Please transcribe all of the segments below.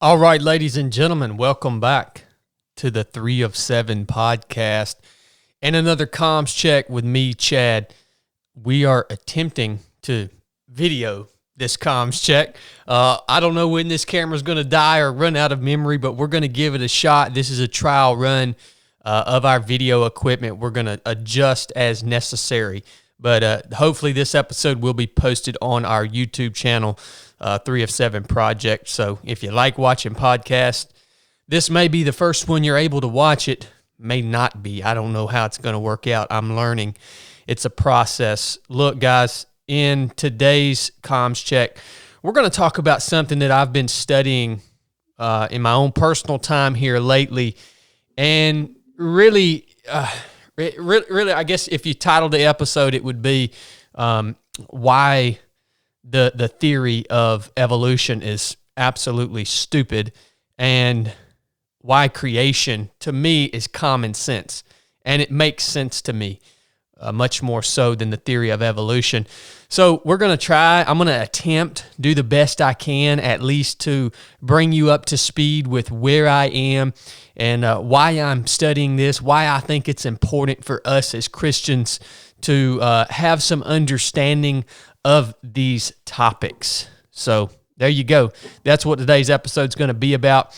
All right, ladies and gentlemen, welcome back to the 3 of 7 podcast and another comms check with me, Chad. We are attempting to video this comms check. I don't know when this camera's going to die or run out of memory, but we're going to give it a shot. This is a trial run of our video equipment. We're going to adjust as necessary, but hopefully this episode will be posted on our YouTube channel, 3 of 7 Project. So if you like watching podcasts, this may be the first one you're able to watch. It may not be. I don't know how it's going to work out. I'm learning. It's a process. Look, guys, in today's comms check, we're going to talk about something that I've been studying in my own personal time here lately. And really, I guess if you titled the episode, it would be why the theory of evolution is absolutely stupid, and why creation, to me, is common sense. And it makes sense to me, much more so than the theory of evolution. So we're going to try, I'm going to attempt, do the best I can, at least to bring you up to speed with where I am and why I'm studying this, why I think it's important for us as Christians to have some understanding of these topics. So there you go. That's what today's episode is going to be about.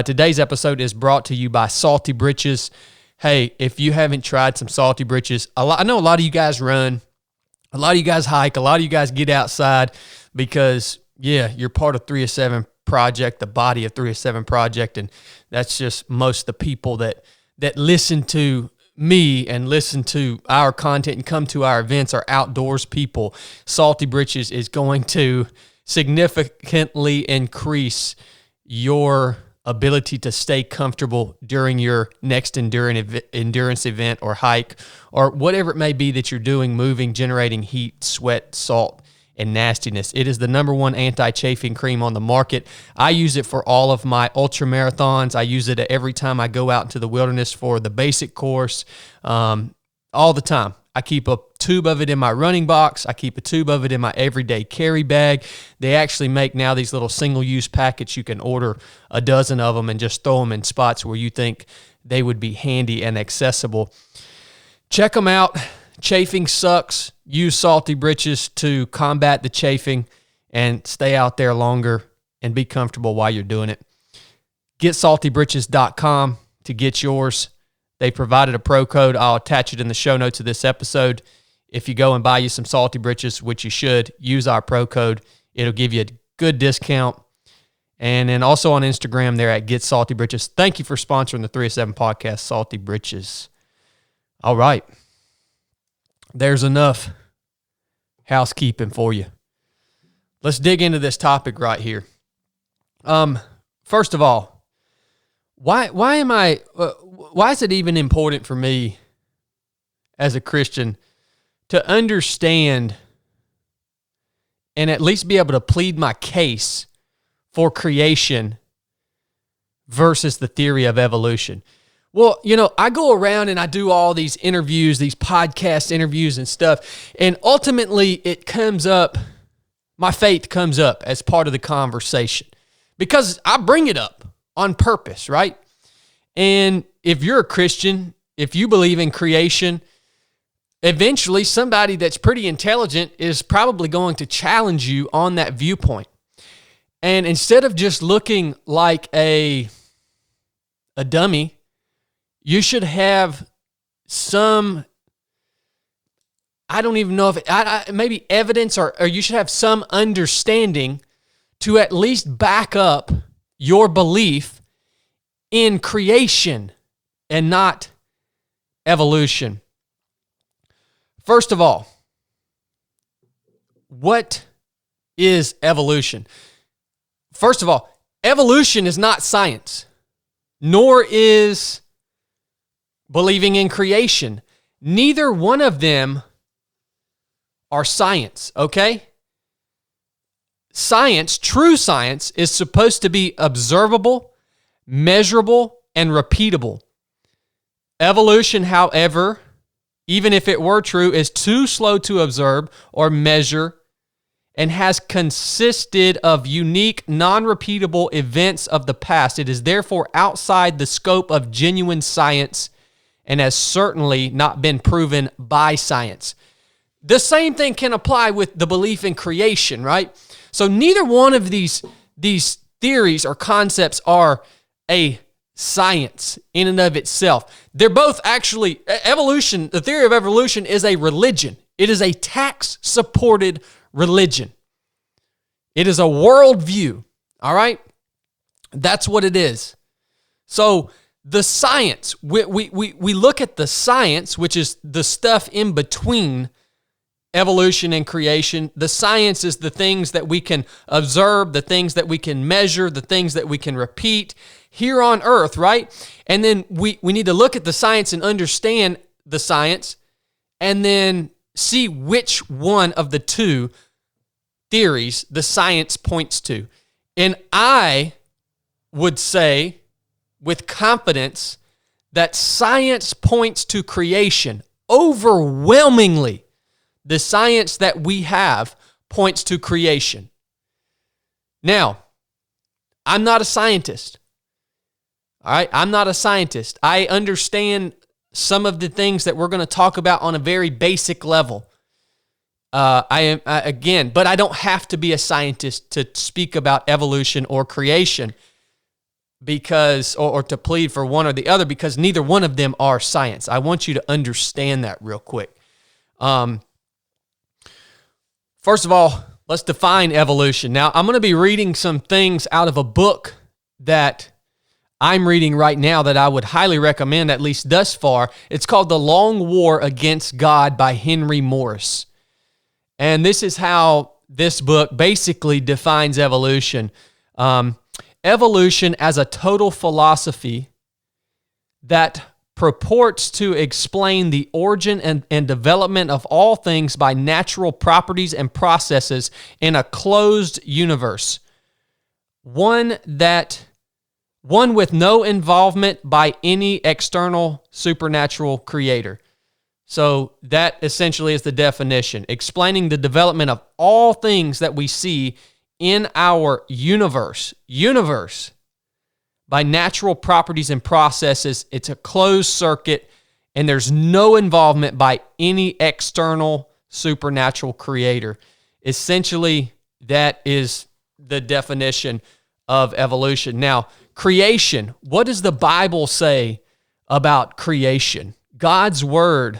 Today's episode is brought to you by Salty Britches. Hey, if you haven't tried some Salty Britches, I know a lot of you guys run, a lot of you guys hike, a lot of you guys get outside because, yeah, you're part of 3 of 7 Project, the body of 3 of 7 Project, and that's just most of the people that listen to me and listen to our content and come to our events are outdoors people. Salty Britches is going to significantly increase your ability to stay comfortable during your next endurance event or hike or whatever it may be that you're doing, moving, generating heat, sweat, salt, and nastiness. It is the #1 anti-chafing cream on the market. I use it for all of my ultra marathons. I use it every time I go out into the wilderness for the basic course, all the time. I keep a tube of it in my running box. I keep a tube of it in my everyday carry bag. They actually make now these little single-use packets. You can order a dozen of them and just throw them in spots where you think they would be handy and accessible. Check them out. Chafing sucks. Use Salty Britches to combat the chafing and stay out there longer and be comfortable while you're doing it. Get saltybritches.com to get yours. They provided a pro code. I'll attach it in the show notes of this episode. If you go and buy you some Salty Britches, which you should, use our pro code. It'll give you a good discount. And then also on Instagram, they're at Get Salty Britches. Thank you for sponsoring the 3 of 7 podcast, Salty Britches. All right. There's enough housekeeping for you. Let's dig into this topic right here. First of all, why is it even important for me as a Christian to understand and at least be able to plead my case for creation versus the theory of evolution? Well, I go around and I do all these interviews, these podcast interviews and stuff, and ultimately it comes up, my faith comes up as part of the conversation because I bring it up on purpose, right? And if you're a Christian, if you believe in creation, eventually somebody that's pretty intelligent is probably going to challenge you on that viewpoint. And instead of just looking like a dummy, you should have some, I don't even know if maybe evidence or you should have some understanding to at least back up your belief in creation and not evolution. First of all, what is evolution? First of all, evolution is not science, nor is believing in creation. Neither one of them are science, okay? Science, true science, is supposed to be observable, measurable, and repeatable. Evolution, however, even if it were true, is too slow to observe or measure and has consisted of unique, non-repeatable events of the past. It is therefore outside the scope of genuine science and has certainly not been proven by science. The same thing can apply with the belief in creation, right? So neither one of these theories or concepts are a science in and of itself. They're both actually, evolution, the theory of evolution is a religion. It is a tax-supported religion. It is a worldview, all right? That's what it is. So the science, we look at the science, which is the stuff in between evolution and creation. The science is the things that we can observe, the things that we can measure, the things that we can repeat here on earth, right? And then we need to look at the science and understand the science and then see which one of the two theories the science points to. And I would say with confidence that science points to creation. Overwhelmingly, the science that we have points to creation. Now, I'm not a scientist. All right, I'm not a scientist. I understand some of the things that we're going to talk about on a very basic level. But I don't have to be a scientist to speak about evolution or creation because, or to plead for one or the other, because neither one of them are science. I want you to understand that real quick. First of all, let's define evolution. Now, I'm going to be reading some things out of a book that I'm reading right now that I would highly recommend, at least thus far. It's called The Long War Against God by Henry Morris. And this is how this book basically defines evolution. Evolution as a total philosophy that purports to explain the origin and development of all things by natural properties and processes in a closed universe. One with no involvement by any external supernatural creator. So that essentially is the definition, explaining the development of all things that we see in our universe by natural properties and processes. It's a closed circuit, and there's no involvement by any external supernatural creator. Essentially, that is the definition of evolution. Now, creation, what does the Bible say about creation? God's word,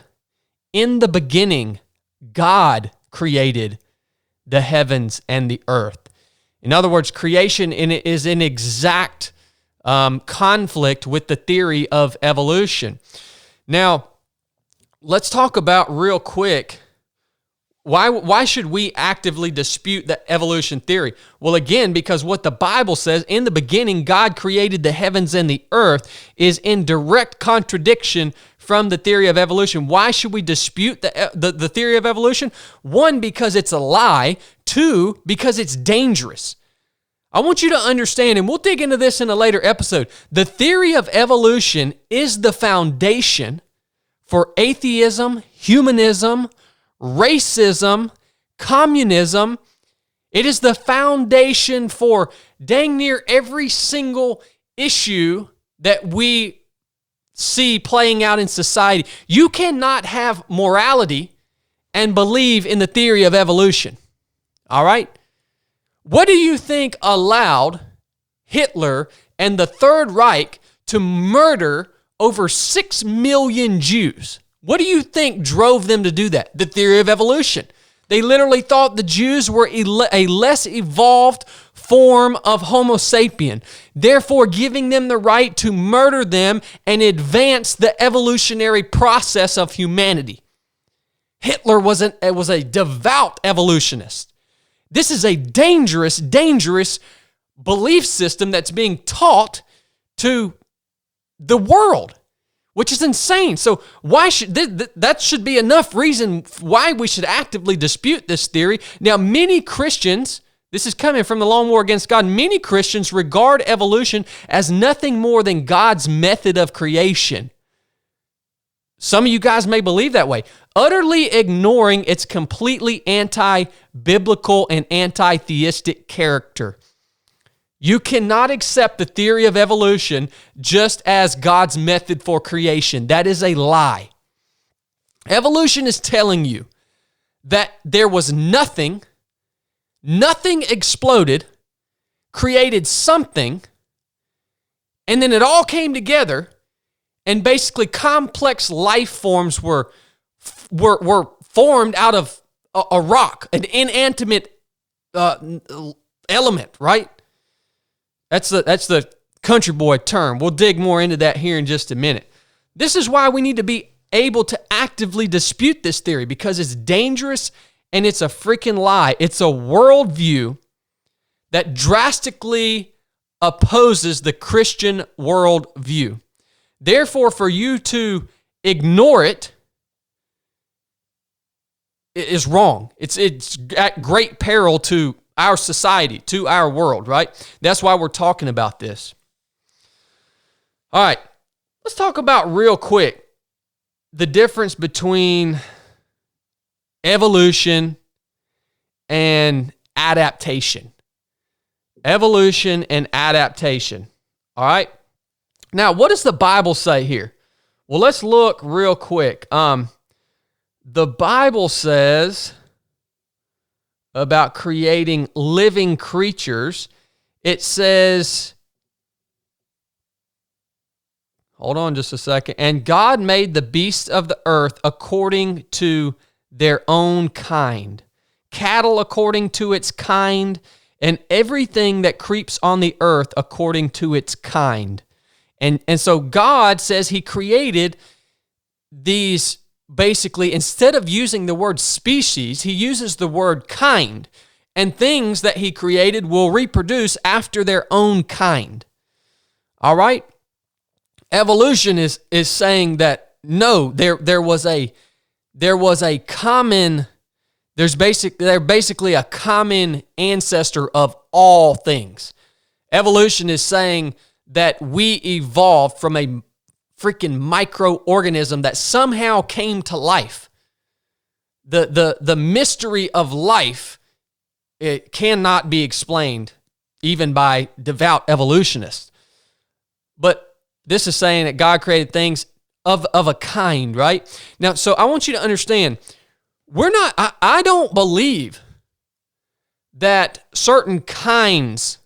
in the beginning, God created the heavens and the earth. In other words, creation is in exact conflict with the theory of evolution. Now, let's talk about real quick, why should we actively dispute the evolution theory? Well, again, because what the Bible says, in the beginning, God created the heavens and the earth, is in direct contradiction from the theory of evolution. Why should we dispute the theory of evolution? One, because it's a lie. Two, because it's dangerous. I want you to understand, and we'll dig into this in a later episode, the theory of evolution is the foundation for atheism, humanism, racism, communism. It is the foundation for dang near every single issue that we see playing out in society. You cannot have morality and believe in the theory of evolution. All right? What do you think allowed Hitler and the Third Reich to murder over 6 million Jews? What do you think drove them to do that? The theory of evolution. They literally thought the Jews were a less evolved form of Homo sapien, therefore giving them the right to murder them and advance the evolutionary process of humanity. Hitler was a devout evolutionist. This is a dangerous, dangerous belief system that's being taught to the world, which is insane. So why should that should be enough reason why we should actively dispute this theory. Now, many Christians, this is coming from the Long War Against God, many Christians regard evolution as nothing more than God's method of creation. Some of you guys may believe that way. utterly ignoring its completely anti-biblical and anti-theistic character. You cannot accept the theory of evolution just as God's method for creation. That is a lie. Evolution is telling you that there was nothing exploded, created something, and then it all came together, and basically complex life forms were formed out of a rock, an inanimate element, right? That's the country boy term. We'll dig more into that here in just a minute. This is why we need to be able to actively dispute this theory, because it's dangerous and it's a freaking lie. It's a worldview that drastically opposes the Christian worldview. Therefore, for you to ignore it is wrong. It's at great peril to our society, to our world, right? That's why we're talking about this. All right, let's talk about real quick the difference between evolution and adaptation. Evolution and adaptation. All right? Now, what does the Bible say here? Well, let's look real quick. The Bible says about creating living creatures. It says, hold on just a second. And God made the beasts of the earth according to their own kind, cattle according to its kind, and everything that creeps on the earth according to its kind. And so God says he created these, basically, instead of using the word species, he uses the word kind. And things that he created will reproduce after their own kind. All right? Evolution is saying that no, there was a common, they're basically a common ancestor of all things. Evolution is saying that we evolved from a freaking microorganism that somehow came to life. The mystery of life, it cannot be explained even by devout evolutionists. But this is saying that God created things of a kind, right? Now, so I want you to understand, I don't believe that certain kinds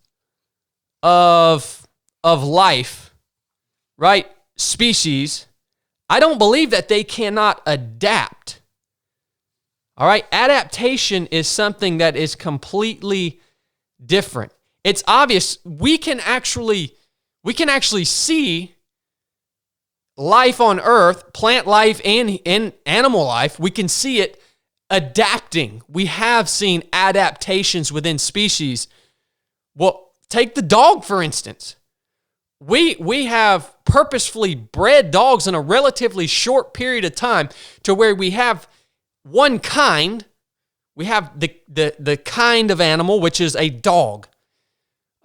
of life, right, species, I don't believe that they cannot adapt. All right? Adaptation is something that is completely different. It's obvious. We can actually see life on earth, plant life and animal life. We can see it adapting. We have seen adaptations within species. Well, take the dog, for instance. We have purposefully bred dogs in a relatively short period of time to where we have one kind. We have the kind of animal, which is a dog.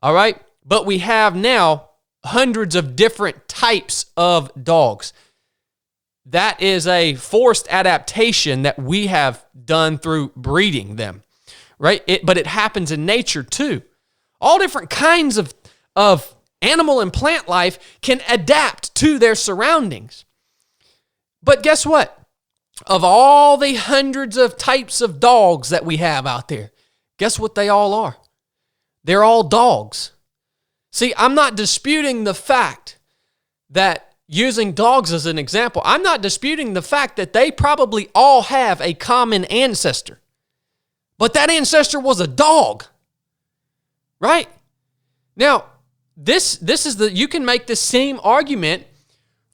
All right? But we have now hundreds of different types of dogs. That is a forced adaptation that we have done through breeding them, right? But it happens in nature too. All different kinds of animal and plant life can adapt to their surroundings. But guess what? Of all the hundreds of types of dogs that we have out there, guess what they all are? They're all dogs. See, I'm not disputing the fact that, using dogs as an example, I'm not disputing the fact that they probably all have a common ancestor. But that ancestor was a dog. Right? Now, this is you can make the same argument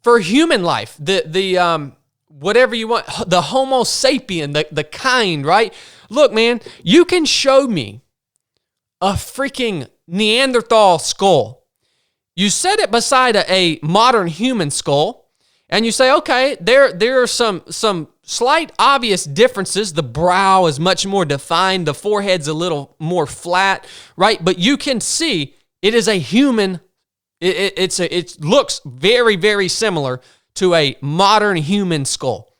for human life. The whatever you want, the Homo sapien, the kind, right? Look, man, you can show me a freaking Neanderthal skull. You set it beside a modern human skull, and you say, okay, there are some slight obvious differences. The brow is much more defined. The forehead's a little more flat, right? But you can see it is a human. It looks very, very similar to a modern human skull.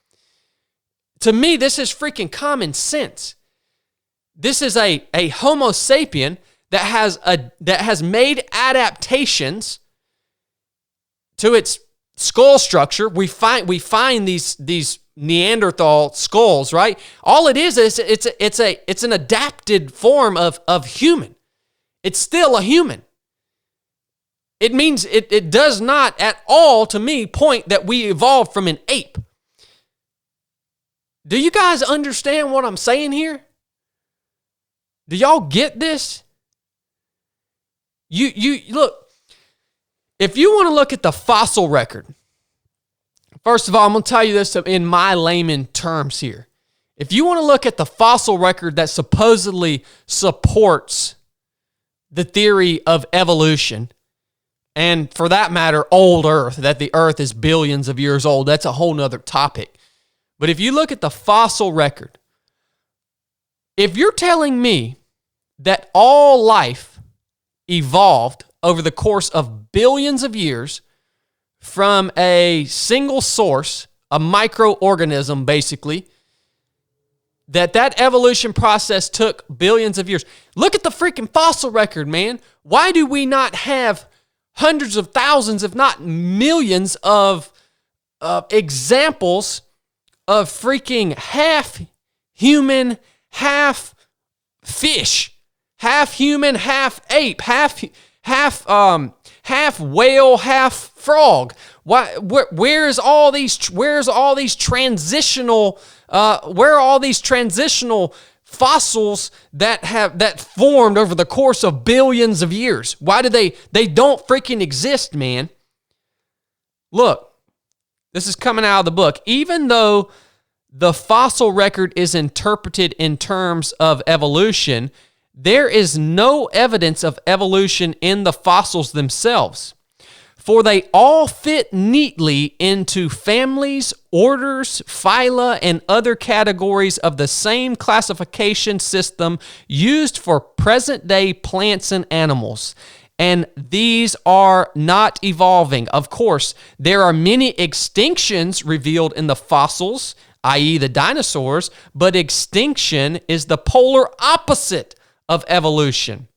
To me, this is freaking common sense. This is a Homo sapien that has made adaptations to its skull structure. We find these Neanderthal skulls, right? All it is it's an adapted form of human. It's still a human. It means it does not at all, to me, point that we evolved from an ape. Do you guys understand what I'm saying here? Do y'all get this? You look, if you want to look at the fossil record, first of all, I'm going to tell you this in my layman terms here. If you want to look at the fossil record that supposedly supports the theory of evolution, and for that matter, old Earth, that the Earth is billions of years old, that's a whole nother topic. But if you look at the fossil record, if you're telling me that all life evolved over the course of billions of years from a single source, a microorganism basically, that evolution process took billions of years. Look at the freaking fossil record, man. Why do we not have hundreds of thousands, if not millions of examples of freaking half human, half fish, half human, half ape, half whale, half frog? Why? Where's all these transitional? Where are all these transitional fossils that formed over the course of billions of years? Why do they don't freaking exist, man? Look, this is coming out of the book. Even though the fossil record is interpreted in terms of evolution, there is no evidence of evolution in the fossils themselves, for they all fit neatly into families, orders, phyla, and other categories of the same classification system used for present-day plants and animals. And these are not evolving. Of course, there are many extinctions revealed in the fossils, i.e. the dinosaurs, but extinction is the polar opposite of evolution.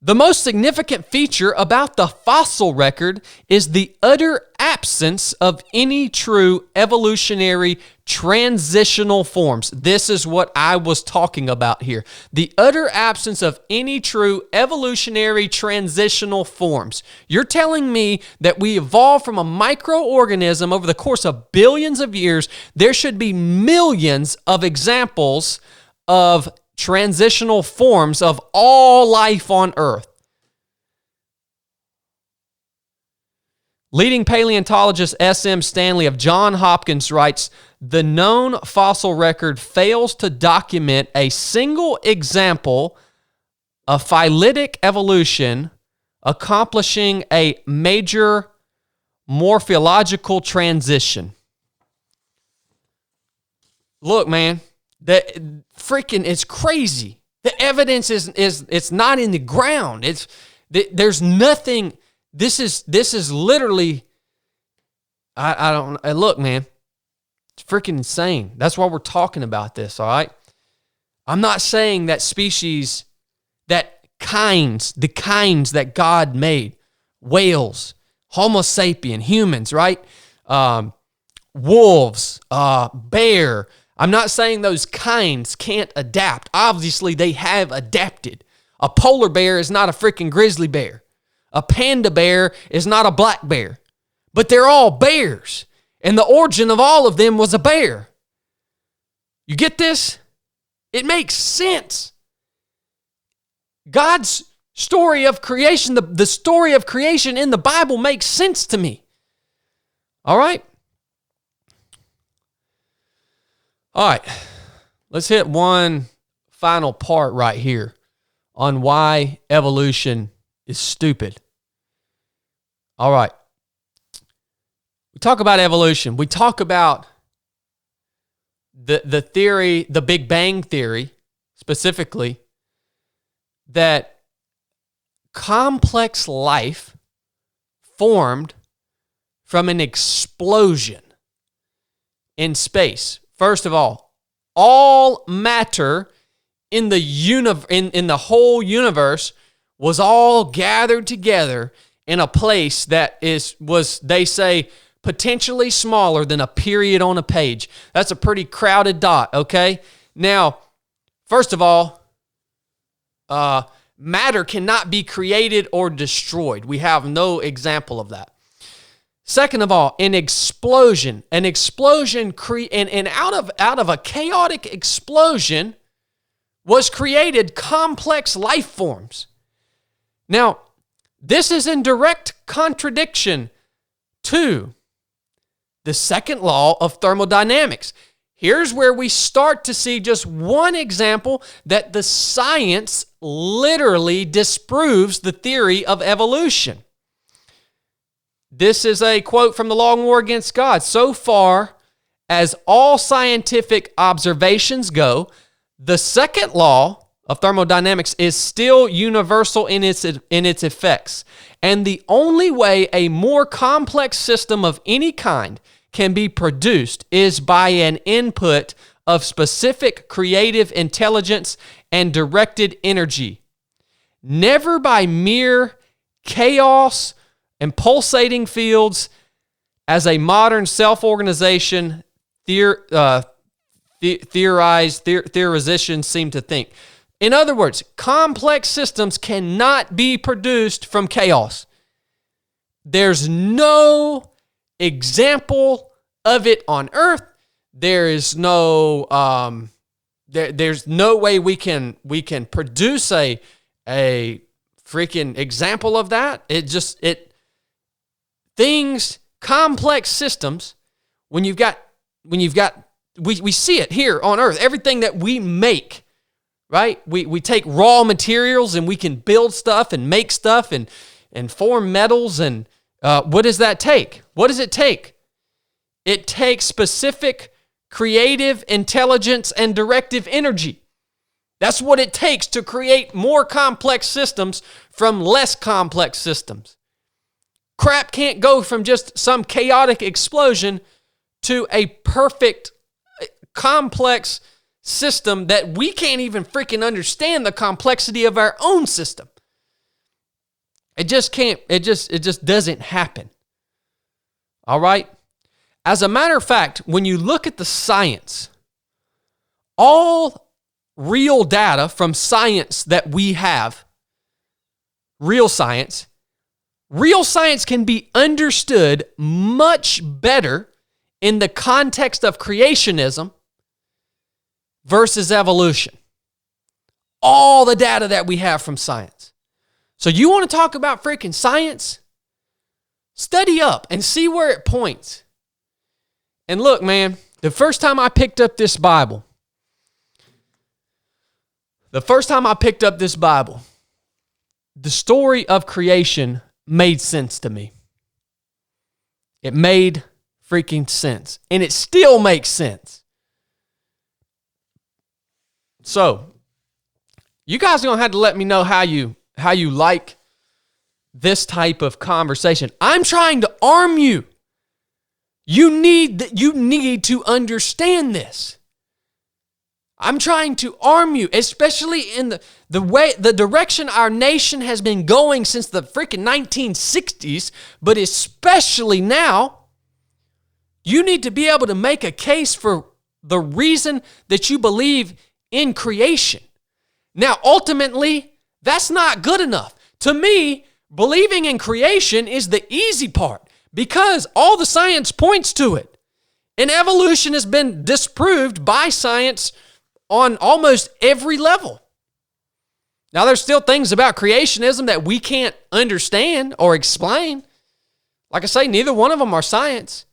The most significant feature about the fossil record is the utter absence of any true evolutionary transitional forms. This is what I was talking about here. The utter absence of any true evolutionary transitional forms. You're telling me that we evolved from a microorganism over the course of billions of years. There should be millions of examples of transitional forms of all life on Earth. Leading paleontologist S.M. Stanley of Johns Hopkins writes, the known fossil record fails to document a single example of phyletic evolution accomplishing a major morphological transition. Look, man, that freaking is crazy. The evidence is it's not in the ground. There's nothing. This is literally. I don't. Look, man, it's freaking insane. That's why we're talking about this. All right. I'm not saying that species, the kinds that God made, whales, Homo sapien, humans, right? Wolves, bear. I'm not saying those kinds can't adapt. Obviously, they have adapted. A polar bear is not a freaking grizzly bear. A panda bear is not a black bear. But they're all bears. And the origin of all of them was a bear. You get this? It makes sense. God's story of creation, the story of creation in the Bible makes sense to me. All right? All right, let's hit one final part right here on why evolution is stupid. All right. We talk about evolution. We talk about the theory, the Big Bang theory, specifically, that complex life formed from an explosion in space, First of all matter in the whole universe was all gathered together in a place that was, they say, potentially smaller than a period on a page. That's a pretty crowded dot, okay? Now, first of all, matter cannot be created or destroyed. We have no example of that. Second of all, an explosion and out of a chaotic explosion was created complex life forms. Now, this is in direct contradiction to the second law of thermodynamics. Here's where we start to see just one example that the science literally disproves the theory of evolution. This is a quote from the Long War Against God. So far as all scientific observations go, the second law of thermodynamics is still universal in its effects. And the only way a more complex system of any kind can be produced is by an input of specific creative intelligence and directed energy, never by mere chaos and pulsating fields as a modern self-organization theorization seem to think. In other words, complex systems cannot be produced from chaos. There's no example of it on Earth. There is no there's no way we can produce a freaking example of that. Complex systems, we see it here on Earth. Everything that we make, right? We take raw materials and we can build stuff and make stuff and form metals. And what does that take? What does it take? It takes specific creative intelligence and directive energy. That's what it takes to create more complex systems from less complex systems. Crap can't go from just some chaotic explosion to a perfect, complex system that we can't even freaking understand the complexity of our own system. It just can't, it just doesn't happen. All right? As a matter of fact, when you look at the science, all real data from science that we have, real science can be understood much better in the context of creationism versus evolution. All the data that we have from science. So you want to talk about freaking science? Study up and see where it points. And look, man, the first time I picked up this Bible, the story of creation made sense to me. It made freaking sense. And it still makes sense. So, you guys are going to have to let me know how you like this type of conversation. I'm trying to arm you. You need to understand this. I'm trying to arm you, especially in the direction our nation has been going since the freaking 1960s, but especially now. You need to be able to make a case for the reason that you believe in creation. Now, ultimately, that's not good enough. To me, believing in creation is the easy part because all the science points to it. And evolution has been disproved by science on almost every level. Now, there's still things about creationism that we can't understand or explain. Like I say, neither one of them are science.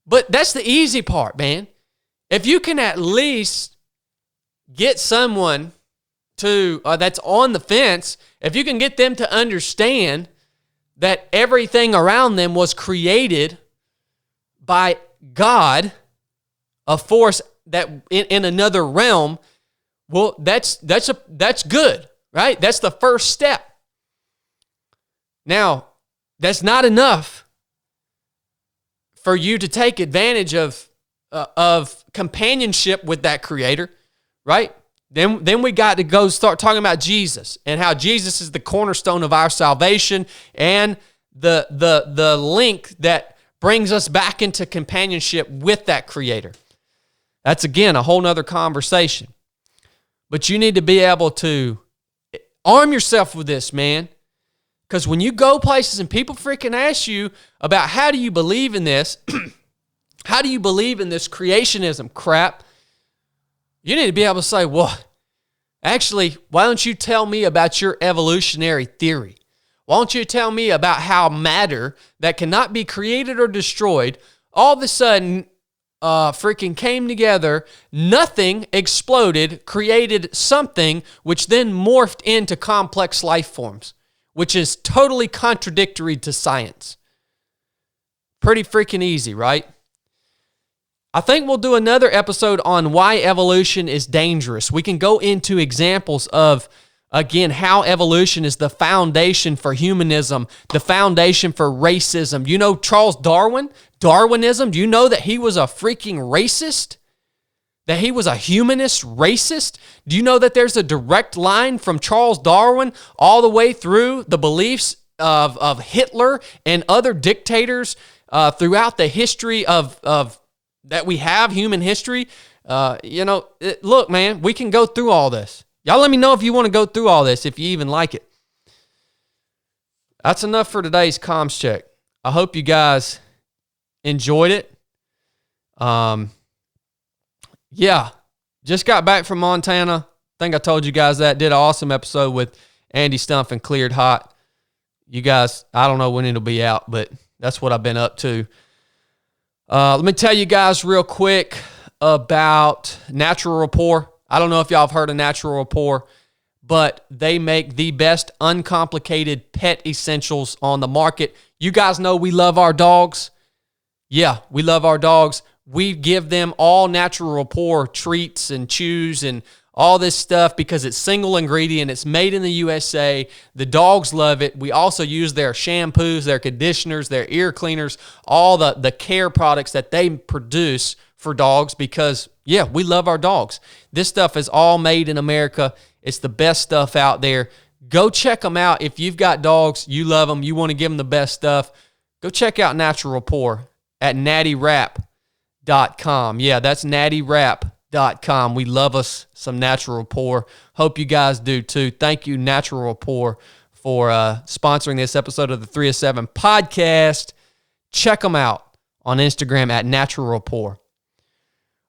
But that's the easy part, man. If you can at least get someone that's on the fence, if you can get them to understand that everything around them was created by God, a force that in another realm, well, that's good, right? That's the first step. Now, that's not enough for you to take advantage of companionship with that creator, right? Then we got to go start talking about Jesus and how Jesus is the cornerstone of our salvation and the link that brings us back into companionship with that creator. That's, again, a whole nother conversation. But you need to be able to arm yourself with this, man. Because when you go places and people freaking ask you about how do you believe in this, how do you believe in this creationism crap, you need to be able to say, well, actually, why don't you tell me about your evolutionary theory? Why don't you tell me about how matter that cannot be created or destroyed all of a sudden freaking came together, nothing exploded, created something, which then morphed into complex life forms, which is totally contradictory to science. Pretty freaking easy, right? I think we'll do another episode on why evolution is dangerous. We can go into examples of, again, how evolution is the foundation for humanism, the foundation for racism. You know Charles Darwin? Darwinism? Do you know that he was a freaking racist? That he was a humanist racist? Do you know that there's a direct line from Charles Darwin all the way through the beliefs of Hitler and other dictators throughout the history of that we have, human history? Look, man, we can go through all this. Y'all let me know if you want to go through all this, if you even like it. That's enough for today's comms check. I hope you guys enjoyed it. Yeah, just got back from Montana. I think I told you guys that. Did an awesome episode with Andy Stumpf and Cleared Hot. You guys, I don't know when it'll be out, but that's what I've been up to. Let me tell you guys real quick about Natural Rapport. I don't know if y'all have heard of Natural Rapport, but they make the best uncomplicated pet essentials on the market. You guys know we love our dogs. Yeah, we love our dogs. We give them all Natural Rapport treats and chews and all this stuff because it's single ingredient. It's made in the USA. The dogs love it. We also use their shampoos, their conditioners, their ear cleaners, all the care products that they produce for dogs because, yeah, we love our dogs. This stuff is all made in America. It's the best stuff out there. Go check them out. If you've got dogs, you love them, you want to give them the best stuff, go check out Natural Rapport at nattywrap.com. Yeah, that's nattywrap.com. We love us some Natural Rapport. Hope you guys do too. Thank you, Natural Rapport, for sponsoring this episode of the 3 of 7 podcast. Check them out on Instagram at Natural Rapport.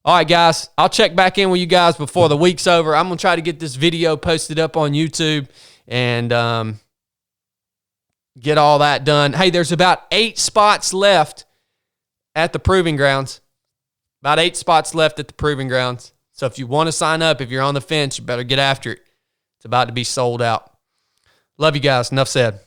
All right, guys, I'll check back in with you guys before the week's over. I'm going to try to get this video posted up on YouTube and get all that done. Hey, there's about 8 spots left at the Proving Grounds. About 8 spots left at the Proving Grounds. So if you want to sign up, if you're on the fence, you better get after it. It's about to be sold out. Love you guys. Enough said.